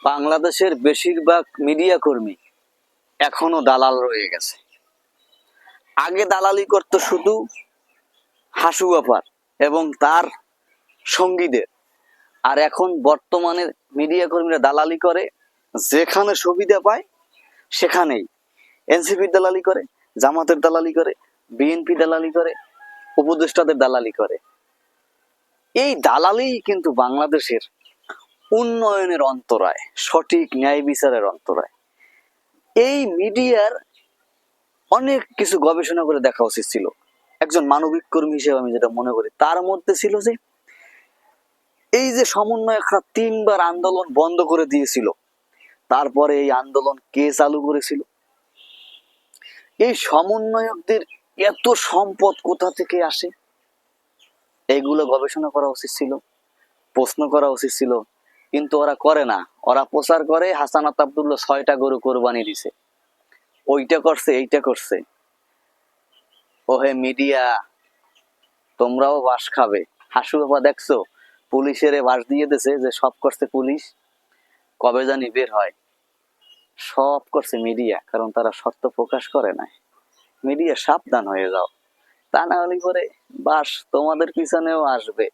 বাংলাদেশের বেশিরভাগ মিডিয়া কর্মী এখনো দালাল রয়ে গেছে। আগে দালালি করত শুধু হাসু আপার এবং তার সঙ্গীদের, আর এখন বর্তমানে মিডিয়া কর্মীরা দালালি করে যেখানে সুবিধা পায় সেখানেই। এনসিপির দালালি করে, জামাতের দালালি করে, বিএনপি দালালি করে, উপদেষ্টাদের দালালি করে। এই দালালি কিন্তু বাংলাদেশের উন্নয়নের অন্তরায়, সঠিক ন্যায় বিচারের অন্তরায়। এই মিডিয়ার অনেক কিছু গবেষণা করে দেখা উচিত ছিল। একজন মানবিক কর্মী হিসেবে আমি যেটা মনে করি, তার মধ্যে ছিল যে এই যে সমন্বয়করা 3বার আন্দোলন বন্ধ করে দিয়েছিল, তারপরে এই আন্দোলন কে চালু করেছিল? এই সমন্বয়কদের এত সম্পদ কোথা থেকে আসে? এইগুলো গবেষণা করা উচিত ছিল, প্রশ্ন করা উচিত ছিল, কিন্তু ওরা করে না। ওরা প্রচার করে হাসানাত আব্দুল্লাহ 6টা গরু কোরবানি দিছে, ওইটা করছে, এইটা করছে। ওহে মিডিয়া, তোমরাও বাস খাবে। হাসু বাবা দেখছো, পুলিশের বাস দিয়ে দিছে যে সব করছে পুলিশ, কবে জানি বের হয়। সব করছে মিডিয়া, কারণ তারা সত্য প্রকাশ করে না। মিডিয়া সাবধান হয়ে যাও, তা না হলে পরে বাস তোমাদের পিছনেও আসবে।